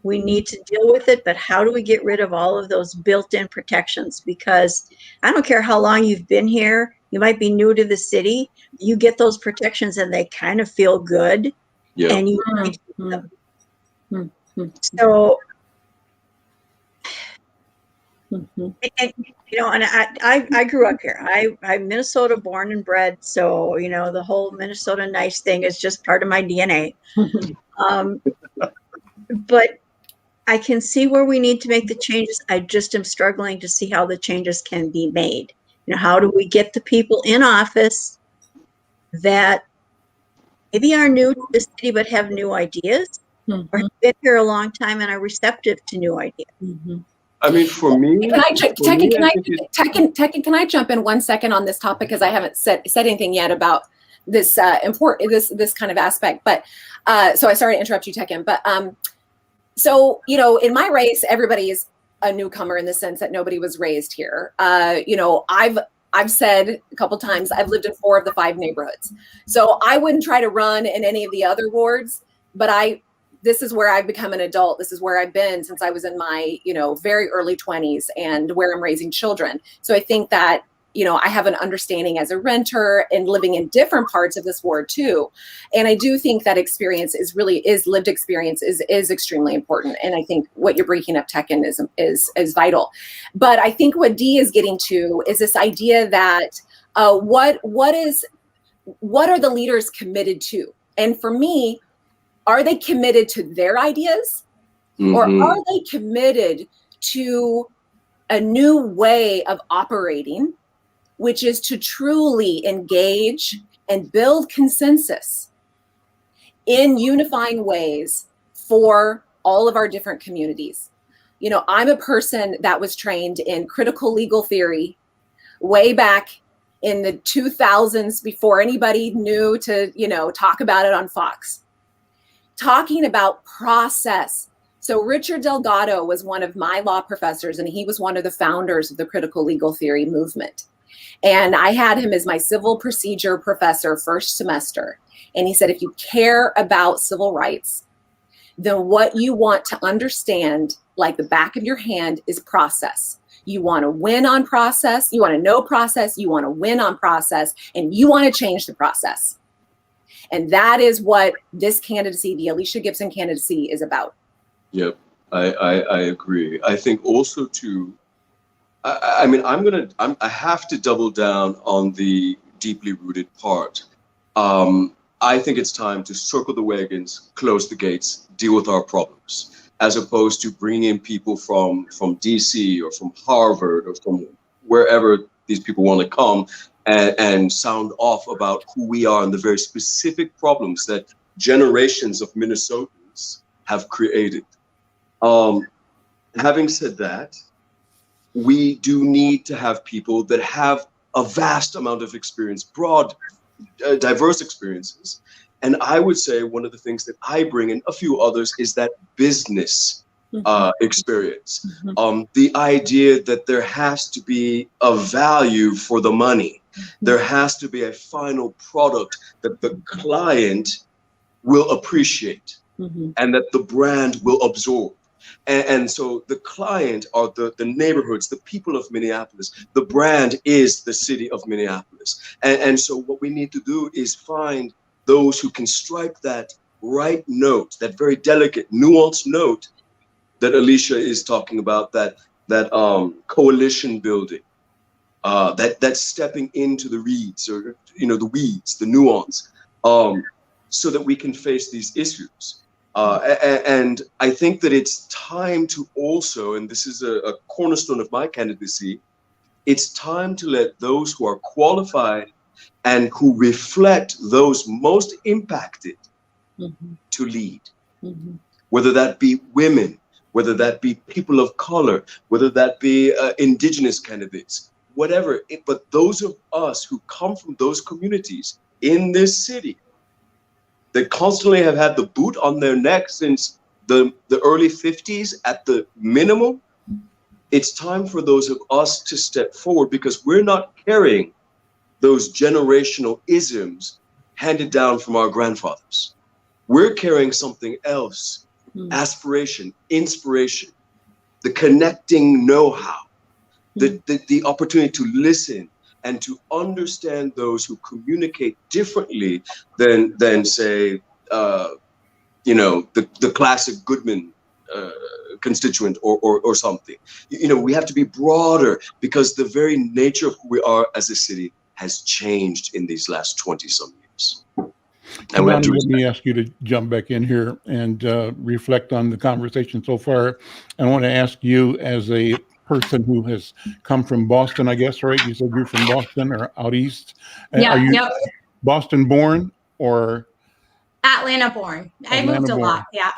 We need to deal with it, but how do we get rid of all of those built-in protections? Because I don't care how long you've been here, you might be new to the city, you get those protections and they kind of feel good. Yeah. And you need to keep them. So, and I grew up here. I'm Minnesota born and bred, so the whole Minnesota nice thing is just part of my DNA. But I can see where we need to make the changes. I just am struggling to see how the changes can be made. How do we get the people in office that maybe are new to the city but have new ideas, or have been here a long time and are receptive to new ideas? I mean, for me, Tekken, can I jump in 1 second on this topic, because I haven't said anything yet about this this kind of aspect. But so I sorry to interrupt you, Tekken. But so in my race, everybody is a newcomer in the sense that nobody was raised here. I've said a couple times I've lived in 4 of the 5 neighborhoods, so I wouldn't try to run in any of the other wards. But this is where I've become an adult. This is where I've been since I was in my, very early 20s, and where I'm raising children. So I think that, I have an understanding as a renter and living in different parts of this ward too. And I do think that experience is lived experience is extremely important. And I think what you're breaking up, Tekken, is vital. But I think what Dee is getting to is this idea that what are the leaders committed to? And for me, are they committed to their ideas, or are they committed to a new way of operating, which is to truly engage and build consensus in unifying ways for all of our different communities? I'm a person that was trained in critical legal theory way back in the 2000s, before anybody knew to, talk about it on Fox. Talking about process, So Richard Delgado was one of my law professors, and he was one of the founders of the critical legal theory movement. And I had him as my civil procedure professor first semester. And he said, if you care about civil rights, then what you want to understand, like the back of your hand, is process. You want to win on process, you want to know process, you want to win on process, and you want to change the process. And that is what this candidacy, the Alicia Gibson candidacy, is about. Yep, I agree. I think also too, I mean, I have to double down on the deeply rooted part. I think it's time to circle the wagons, close the gates, deal with our problems, as opposed to bringing in people from DC or from Harvard or from wherever these people want to come and sound off about who we are and the very specific problems that generations of Minnesotans have created. Having said that, we do need to have people that have a vast amount of experience, broad, diverse experiences. And I would say one of the things that I bring, and a few others, is that business experience. The idea that there has to be a value for the money. There has to be a final product that the client will appreciate and that the brand will absorb. And so the client are the neighborhoods, the people of Minneapolis. The brand is the city of Minneapolis. And so what we need to do is find those who can strike that right note, that very delicate, nuanced note that Alicia is talking about, that coalition building, that stepping into the reeds, or the weeds, the nuance, so that we can face these issues. And I think that it's time to also, and this is a cornerstone of my candidacy, it's time to let those who are qualified and who reflect those most impacted to lead. Whether that be women, whether that be people of color, whether that be indigenous candidates, whatever. But those of us who come from those communities in this city, that constantly have had the boot on their neck since the early 50s at the minimum, it's time for those of us to step forward, because we're not carrying those generational isms handed down from our grandfathers. We're carrying something else, aspiration, inspiration, the connecting know-how, the opportunity to listen and to understand those who communicate differently than say, the classic Goodman constituent or something. We have to be broader, because the very nature of who we are as a city has changed in these last 20-some years. And Lonnie, let me ask you to jump back in here and reflect on the conversation so far. I want to ask you, as a person who has come from Boston, I guess, right? You said you're from Boston or out east. Are you Boston born or Atlanta born? I moved a lot, yeah.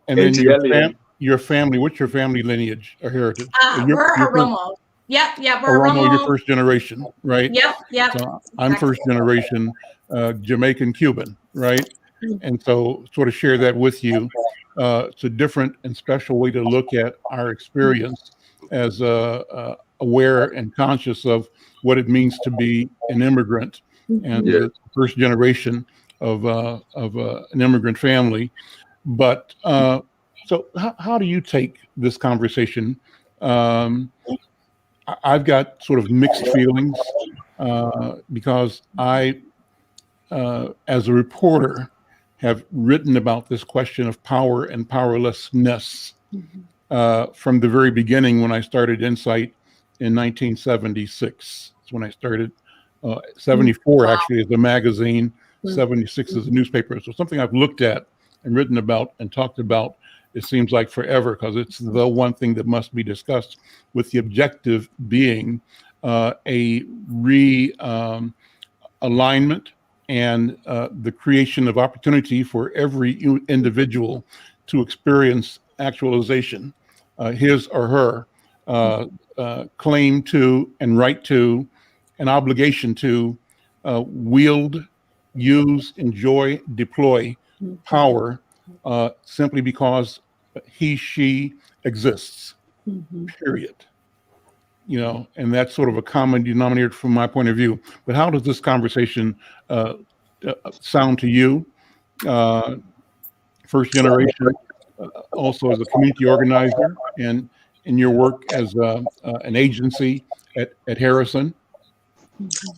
And then your family, what's your family lineage or heritage? We're Oromo. Yep, we're Oromo. You're first generation, right? Yep. So I'm first generation Jamaican Cuban, right? And so sort of share that with you. It's a different and special way to look at our experience as aware and conscious of what it means to be an immigrant and the first generation of an immigrant family. But so how do you take this conversation? I've got sort of mixed feelings because I, as a reporter, have written about this question of power and powerlessness from the very beginning when I started Insight in 1976. That's when I started. 74 actually is the magazine, 76 is a newspaper. So something I've looked at and written about and talked about, it seems like forever, because it's the one thing that must be discussed, with the objective being a alignment and the creation of opportunity for every individual to experience actualization, his or her claim to and right to an obligation to wield, use, enjoy, deploy power simply because he, she exists, period. You know, and that's sort of a common denominator from my point of view. But how does this conversation sound to you? First generation, also as a community organizer, and in your work as an agency at Harrison.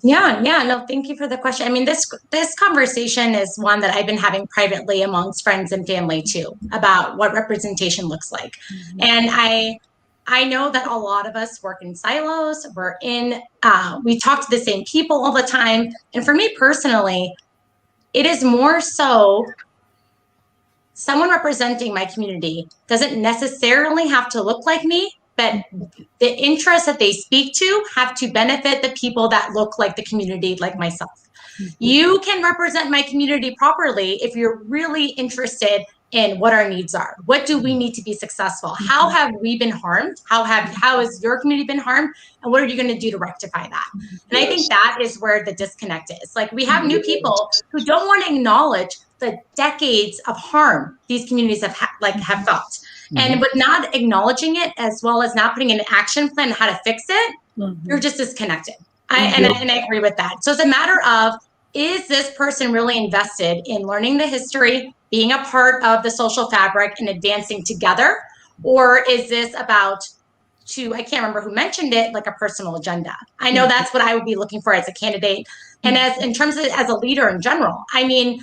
Yeah, no, thank you for the question. I mean, this conversation is one that I've been having privately amongst friends and family too, about what representation looks like. And I know that a lot of us work in silos. We talk to the same people all the time. And for me personally, it is more so someone representing my community doesn't necessarily have to look like me, but the interests that they speak to have to benefit the people that look like the community, like myself. You can represent my community properly if you're really interested in what our needs are. What do we need to be successful? How have we been harmed? How has your community been harmed? And what are you going to do to rectify that? And I think that is where the disconnect is. Like, we have new people who don't want to acknowledge the decades of harm these communities have felt. And with not acknowledging it, as well as not putting in an action plan on how to fix it, you're just disconnected. And I agree with that. So it's a matter of, is this person really invested in learning the history, being a part of the social fabric and advancing together? Or is this about I can't remember who mentioned it, like a personal agenda? I know that's what I would be looking for as a candidate. And in terms of as a leader in general, I mean,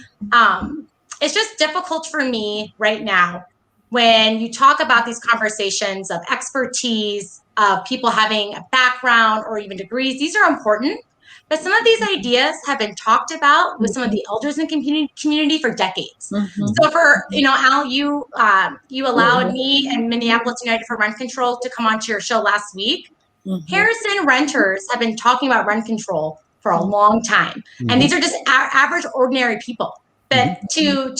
it's just difficult for me right now when you talk about these conversations of expertise, of people having a background or even degrees. These are important. But some of these ideas have been talked about with some of the elders in the community for decades. So for, Al, you allowed me and Minneapolis United for Rent Control to come onto your show last week. Harrison renters have been talking about rent control for a long time. And these are just average, ordinary people. But to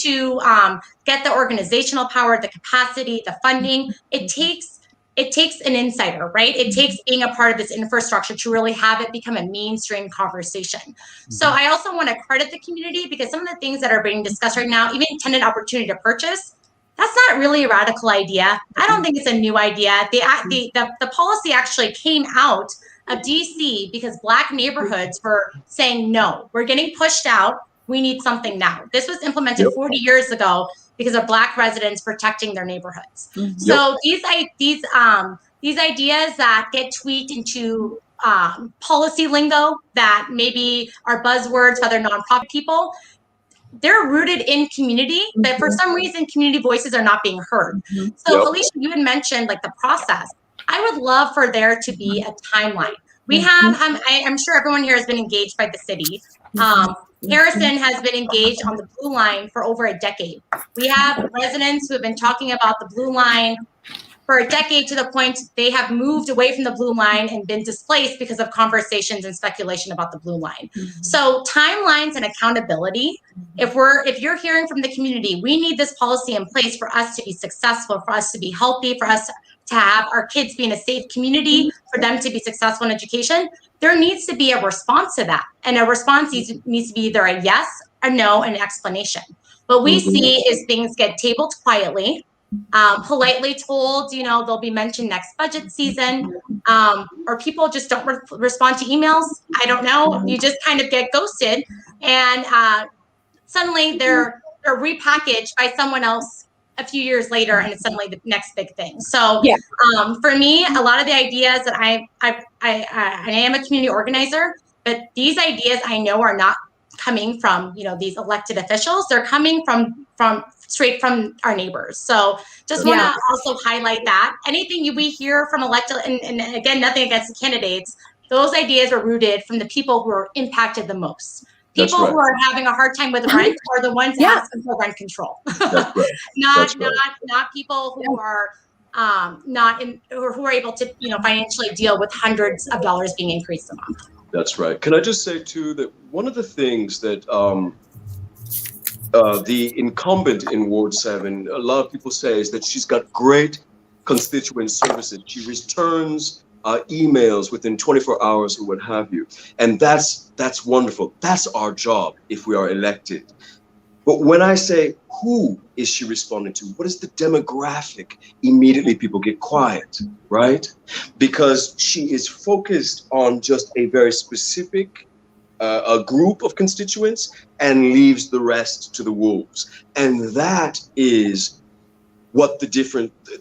get the organizational power, the capacity, the funding, it takes an insider, right? It takes being a part of this infrastructure to really have it become a mainstream conversation. So I also want to credit the community, because some of the things that are being discussed right now, even tenant opportunity to purchase, that's not really a radical idea. I don't think it's a new idea. The policy actually came out of DC because Black neighborhoods were saying, no, we're getting pushed out. We need something now. This was implemented 40 years ago because of Black residents protecting their neighborhoods. So these ideas that get tweaked into policy lingo that maybe are buzzwords for other nonprofit people, they're rooted in community, but for some reason, community voices are not being heard. So Alicia, you had mentioned like the process. I would love for there to be a timeline. We have, I'm sure everyone here has been engaged by the city. Harrison has been engaged on the Blue Line for over a decade. We have residents who have been talking about the Blue Line for a decade, to the point they have moved away from the Blue Line and been displaced because of conversations and speculation about the Blue Line. So timelines and accountability. If you're hearing from the community, we need this policy in place for us to be successful, for us to be healthy, for us to have our kids be in a safe community, for them to be successful in education. There needs to be a response to that. And a response needs to be either a yes, a no, and an explanation. What we see is things get tabled quietly, politely told, they'll be mentioned next budget season, or people just don't respond to emails. I don't know. You just kind of get ghosted, and suddenly they're repackaged by someone else a few years later, and it's suddenly the next big thing. So for me, a lot of the ideas that I am a community organizer, but these ideas I know are not coming from these elected officials. They're coming from straight from our neighbors. So just want to also highlight that anything we hear from elected, and again, nothing against the candidates, those ideas are rooted from the people who are impacted the most. People who are having a hard time with rent are the ones asking for rent control. Not people who are who are able to financially deal with hundreds of dollars being increased a month. That's right. Can I just say too that one of the things that the incumbent in Ward 7, a lot of people say, is that she's got great constituent services. She returns emails within 24 hours or what have you. And that's wonderful. That's our job if we are elected. But when I say, who is she responding to? What is the demographic? Immediately people get quiet, right? Because she is focused on just a very specific a group of constituents and leaves the rest to the wolves. And that is what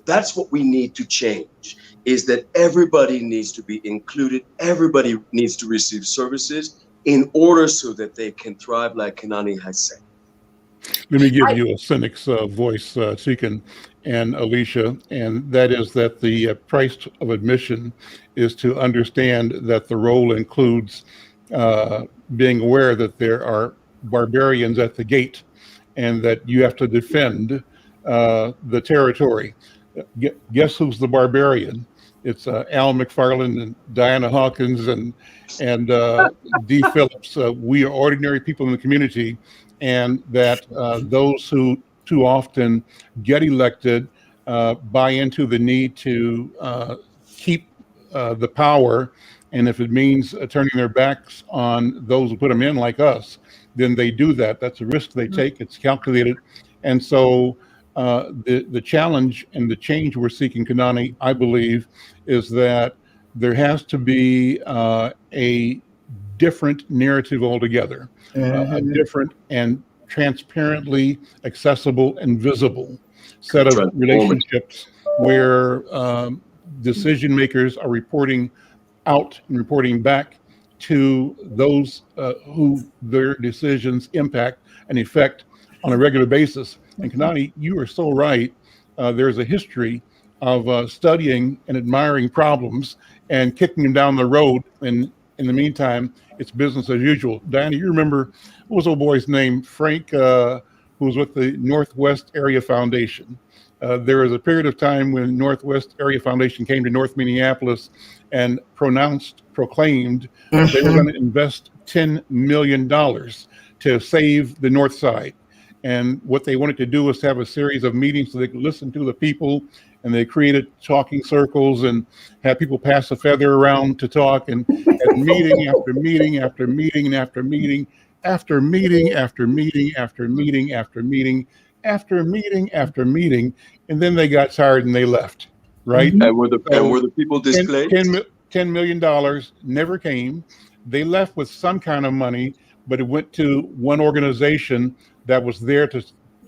that's what we need to change, is that everybody needs to be included. Everybody needs to receive services in order so that they can thrive, like Kanani has said. Let me give you a cynic's voice, Seekin and Alicia, and that is that the price of admission is to understand that the role includes being aware that there are barbarians at the gate and that you have to defend the territory. Guess who's the barbarian? It's Al McFarlane and Diana Hawkins and D. Phillips. We are ordinary people in the community, and that those who too often get elected buy into the need to keep the power. And if it means turning their backs on those who put them in, like us, then they do that. That's a risk they take. It's calculated. And so the challenge and the change we're seeking, Kanani, I believe, is that there has to be a different narrative altogether, a different and transparently accessible and visible set of relationships where decision makers are reporting out and reporting back to those who their decisions impact and affect on a regular basis. And Kanani, you are so right. There's a history of studying and admiring problems and kicking them down the road. And in the meantime, it's business as usual. Diana, you remember, what was old boy's name? Frank, who was with the Northwest Area Foundation. There was a period of time when Northwest Area Foundation came to North Minneapolis and proclaimed they were going to invest $10 million to save the North Side. And what they wanted to do was have a series of meetings so they could listen to the people, and they created talking circles and had people pass a feather around to talk, and had meeting after meeting after meeting after meeting after meeting after meeting after meeting after meeting after meeting after meeting, and then they got tired and they left, right? And were the people displaced? $10 million never came. They left with some kind of money, but it went to one organization that was there to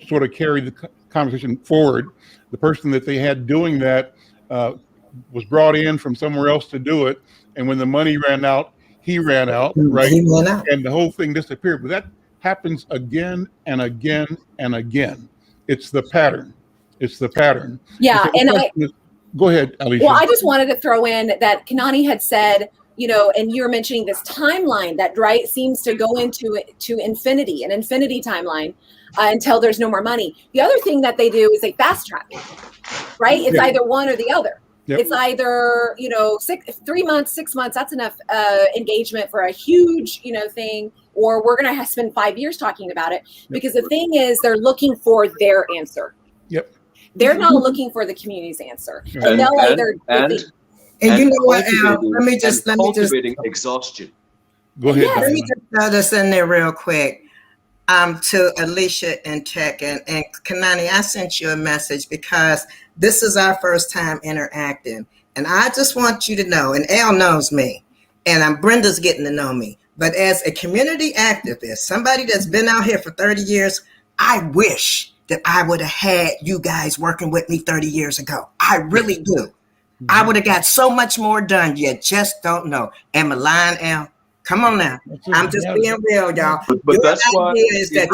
sort of carry the conversation forward. The person that they had doing that was brought in from somewhere else to do it, and when the money ran out, he ran out, right? He ran out. And the whole thing disappeared. But that happens again and again and again. It's the pattern. It's the pattern. Yeah, and go ahead, Alicia. Well, I just wanted to throw in that Kanani had said, you know, and you're mentioning this timeline that, right, seems to go into infinity, an infinity timeline until there's no more money. The other thing that they do is they fast track, right? It's either one or the other. Yep. It's either, you know, 3 months, 6 months, that's enough engagement for a huge, you know, thing, or we're going to spend 5 years talking about it. Yep. Because the thing is, they're looking for their answer. Yep. They're not looking for the community's answer. And you know what, Al? Let me just cultivating exhaustion. Go ahead. Yes. Let me just throw this in there real quick. To Alicia and Tech and Kanani, I sent you a message because this is our first time interacting. And I just want you to know, and Al knows me, and Brenda's getting to know me. But as a community activist, somebody that's been out here for 30 years, I wish that I would have had you guys working with me 30 years ago. I really do. I would have got so much more done. You just don't know. Am I lying, Al? Come on now. I'm just being real, y'all. But that's why is that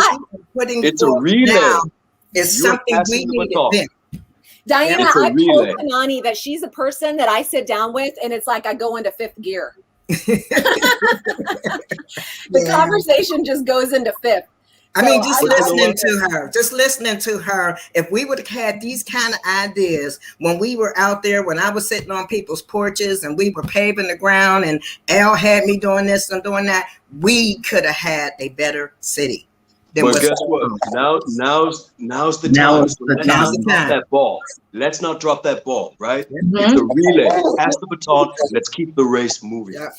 putting it's a relay. Now is something we need to do. Diana, I told Kanani that she's a person that I sit down with, and it's like I go into fifth gear. The conversation just goes into fifth. I mean, just listening to her, if we would have had these kind of ideas when we were out there, when I was sitting on people's porches and we were paving the ground and Al had me doing this and doing that, we could have had a better city. But guess what? Now's the time. So let's not drop that ball. Let's not drop that ball, right? It's a relay. Pass the baton. Let's keep the race moving. Yeah.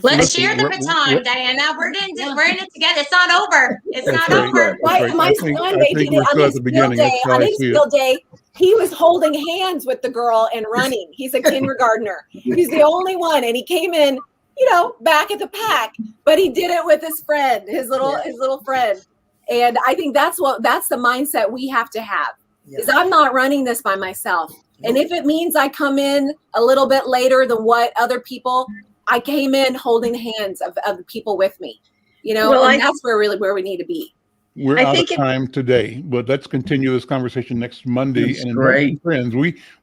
Let's Listen, share the we're- baton, Diana. We're in it together. It's not over. It's That's not right. over. That's right. My I think son, they did we're it on still at his the field beginning. day. That's how On I his see it. field day, he was holding hands with the girl and running. He's a kindergartner. He's the only one, and he came in, back at the pack. But he did it with his friend, his little friend. And I think that's the mindset we have to have. Is I'm not running this by myself. And if it means I come in a little bit later than what other people, I came in holding the hands of the people with me, and that's where we need to be. We're out of time today, but let's continue this conversation next Monday. That's and invite some friends.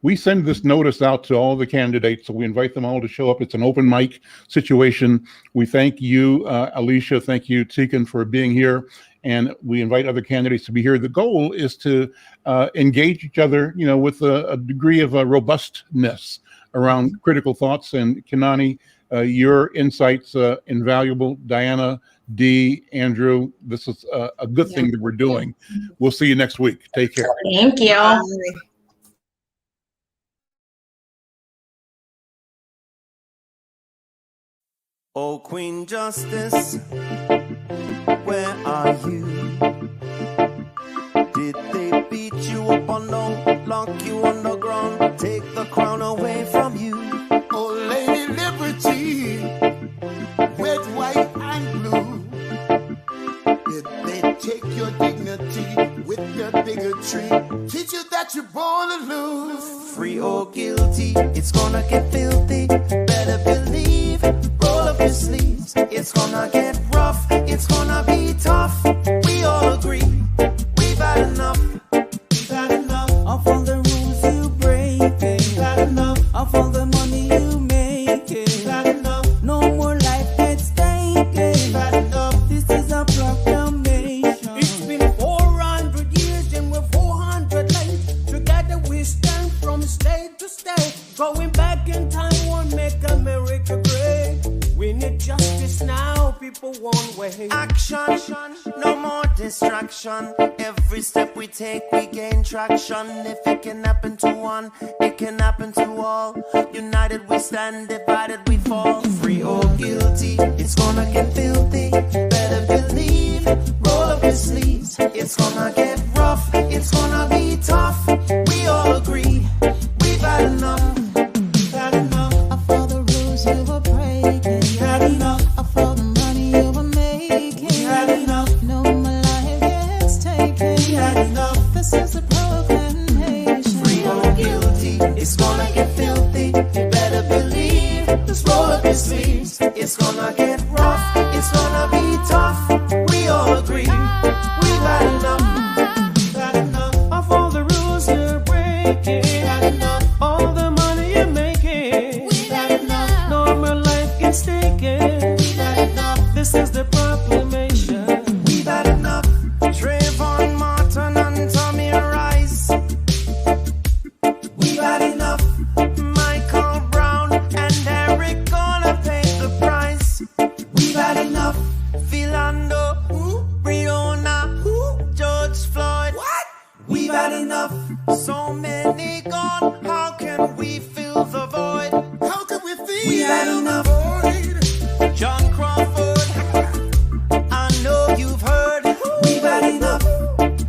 We send this notice out to all the candidates, so we invite them all to show up. It's an open mic situation. We thank you, Alicia. Thank you, Tegan, for being here. And we invite other candidates to be here. The goal is to engage each other, with a degree of robustness around critical thoughts. And Kanani, your insights, invaluable. Diana, Dee, Andrew, this is a good thing that we're doing. We'll see you next week. Take care. Thank you. Bye. Oh, Queen Justice, where are you? Did they beat you up or no? Lock you on the ground, take the crown away from you? Oh, Lady Liberty, red, white, and blue. Did they take your dignity with their bigotry? Teach you that you're born to lose. Free or guilty, it's gonna get filthy. Better believe, roll up your sleeves. It's gonna get rough, it's gonna be tough. We all agree, we've had enough. We've had enough of all the rules you break. We've had enough of all the money you make. We've had enough. No more life at stake. We've had enough. This is a proclamation. It's been 400 years and we're 400 late. Together we stand from state to state. Going back in time won't make America great. We need justice now, people won't wait. Action, no more distraction. Every step we take, we gain traction. If it can happen to one, it can happen to all. United we stand, divided we fall. Free or guilty, it's gonna get filthy. Better believe, roll up your sleeves. It's gonna get rough, it's gonna be tough. We all agree, we've had enough. We've had enough of all the rules you were breaking. We've had enough of all the money you were making. We've had enough. No more life gets taken. We've had enough. This is a proclamation. Free or guilty, It's gonna get filthy. you better believe. Just roll up your sleeves. It's gonna get rough. It's gonna be tough. We all agree, we've had enough. We've had enough Of all the rules you're breaking. We've had enough. All the money you're making. We've had enough. No more life gets taken. We've had enough. This is the proclamation. We've had enough. Trayvon Martin and Tommy Rice. We've had enough. Michael Brown and Eric gonna pay the price. We've had enough. Philando, Breonna, George Floyd. What? We've had enough. So many gone. How can we fill the void? How can we feel? We had enough. John Crawford, I know you've heard. We've had enough.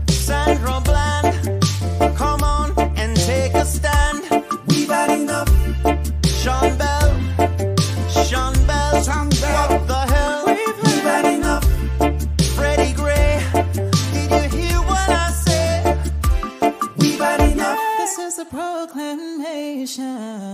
Sandra Bland, come on and take a stand. We've had enough. Sean Bell, Sean Bell. what the hell? We've had enough. Freddie Gray, did you hear what I said? We've had enough. This is a proclamation.